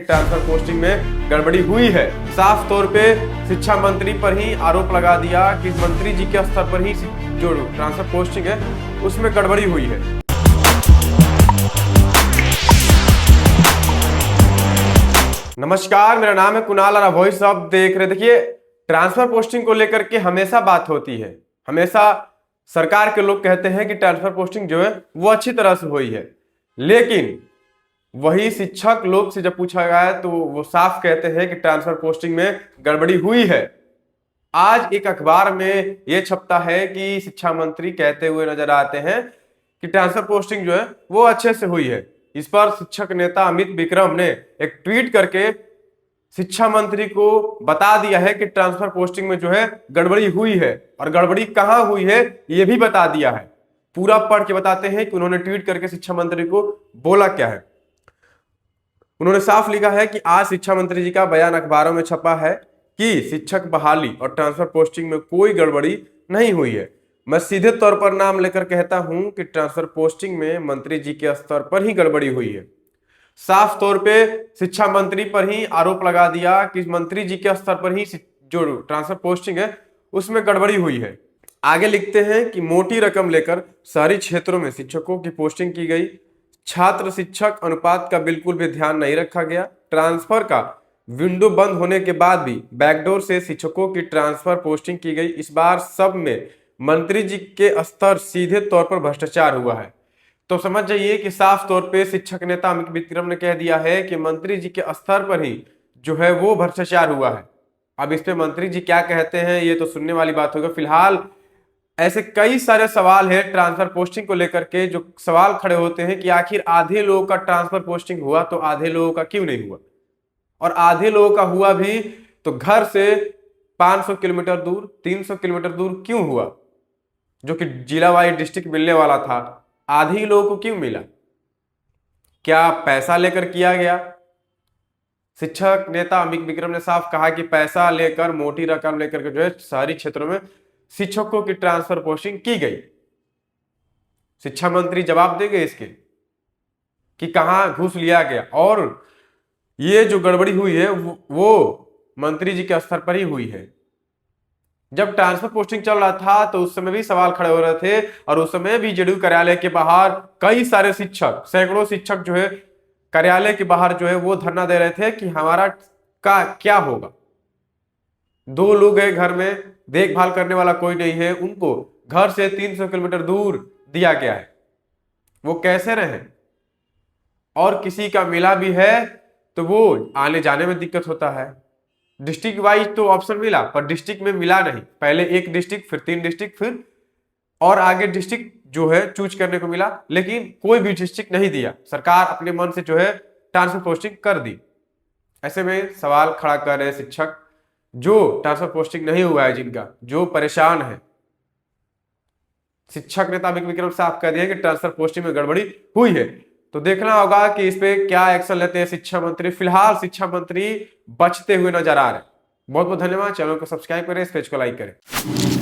Transfer posting में गड़बड़ी हुई है। साफ तौर पे शिक्षा मंत्री पर ही आरोप लगा दिया कि मंत्री जी के स्तर पर ही जो ट्रांसफर पोस्टिंग है उसमें गड़बड़ी हुई है। नमस्कार, मेरा नाम है कुणाल और वॉइस आप देख रहे। देखिए, ट्रांसफर पोस्टिंग को लेकर के हमेशा बात होती है। हमेशा सरकार के लोग कहते हैं कि ट्रांसफर पोस्टिंग जो है वो अच्छी तरह से हुई है, लेकिन वही शिक्षक लोग से जब पूछा गया है तो वो साफ कहते हैं कि ट्रांसफर पोस्टिंग में गड़बड़ी हुई है। आज एक अखबार में यह छपता है कि शिक्षा मंत्री कहते हुए नजर आते हैं कि ट्रांसफर पोस्टिंग जो है वो अच्छे से हुई है। इस पर शिक्षक नेता अमित विक्रम ने एक ट्वीट करके शिक्षा मंत्री को बता दिया है कि ट्रांसफर पोस्टिंग में जो है गड़बड़ी हुई है, और गड़बड़ी कहां हुई है यह भी बता दिया है। पूरा पढ़ के बताते हैं कि उन्होंने ट्वीट करके शिक्षा मंत्री को बोला क्या है। उन्होंने साफ लिखा है कि आज शिक्षा मंत्री जी का बयान अखबारों में छपा है कि शिक्षक बहाली और ट्रांसफर पोस्टिंग में कोई गड़बड़ी नहीं हुई है। मैं सीधे तौर पर नाम लेकर कहता हूं कि ट्रांसफर पोस्टिंग में मंत्री जी के स्तर पर ही गड़बड़ी हुई है। साफ तौर पे शिक्षा मंत्री पर ही आरोप लगा दिया कि मंत्री जी के स्तर पर ही जो ट्रांसफर पोस्टिंग है उसमें गड़बड़ी हुई है। आगे लिखते हैं कि मोटी रकम लेकर शहरी क्षेत्रों में शिक्षकों की पोस्टिंग की गई। छात्र शिक्षक अनुपात का बिल्कुल भी ध्यान नहीं रखा गया। ट्रांसफर का विंडो बंद होने के बाद भी बैकडोर से शिक्षकों की ट्रांसफर पोस्टिंग की गई। इस बार सब में मंत्री जी के स्तर सीधे तौर पर भ्रष्टाचार हुआ है। तो समझ जाइए कि साफ तौर पे शिक्षक नेता अमित विक्रम ने कह दिया है कि मंत्री जी के स्तर पर ही जो है वो भ्रष्टाचार हुआ है। अब इस पे मंत्री जी क्या कहते हैं ये तो सुनने वाली बात होगी। फिलहाल ऐसे कई सारे सवाल है ट्रांसफर पोस्टिंग को लेकर के, जो सवाल खड़े होते हैं कि आखिर आधे लोगों का ट्रांसफर पोस्टिंग हुआ तो आधे लोगों का क्यों नहीं हुआ, और आधे लोगों का हुआ भी तो घर से 500 किलोमीटर दूर 300 किलोमीटर दूर क्यों हुआ, जो कि जिला वाइज डिस्ट्रिक्ट मिलने वाला था। आधे लोगों को क्यों मिला? क्या पैसा लेकर किया गया? शिक्षक नेता अमित विक्रम ने साफ कहा कि पैसा लेकर, मोटी रकम लेकर के जो है शहरी क्षेत्रों में शिक्षकों की ट्रांसफर पोस्टिंग की गई। शिक्षा मंत्री जवाब देंगे इसके कि कहां घूस लिया गया, और ये जो गड़बड़ी हुई है वो मंत्री जी के स्तर पर ही हुई है। जब ट्रांसफर पोस्टिंग चल रहा था तो उस समय भी सवाल खड़े हो रहे थे, और उस समय भी जेडीयू कार्यालय के बाहर कई सारे शिक्षक, सैकड़ों शिक्षक जो है कार्यालय के बाहर जो है वो धरना दे रहे थे कि हमारा का क्या होगा। 2 लोग है घर में, देखभाल करने वाला कोई नहीं है, उनको घर से 300 किलोमीटर दूर दिया गया है, वो कैसे रहे? और किसी का मिला भी है तो वो आने जाने में दिक्कत होता है। डिस्ट्रिक्ट वाइज तो ऑप्शन मिला, पर डिस्ट्रिक्ट में मिला नहीं। पहले 1 डिस्ट्रिक्ट, फिर 3 डिस्ट्रिक्ट, फिर और आगे डिस्ट्रिक्ट जो है चूज करने को मिला, लेकिन कोई भी डिस्ट्रिक्ट नहीं दिया। सरकार अपने मन से जो है ट्रांसफर पोस्टिंग कर दी। ऐसे में सवाल खड़ा कर रहे शिक्षक जो ट्रांसफर पोस्टिंग नहीं हुआ है, जिनका जो परेशान है। शिक्षक नेता अमित विक्रम साफ कह दिया कि ट्रांसफर पोस्टिंग में गड़बड़ी हुई है। तो देखना होगा कि इस पे क्या एक्शन लेते हैं शिक्षा मंत्री। फिलहाल शिक्षा मंत्री बचते हुए नजर आ रहे हैं। बहुत बहुत धन्यवाद। चैनल को सब्सक्राइब करें, इस पेज को लाइक करें।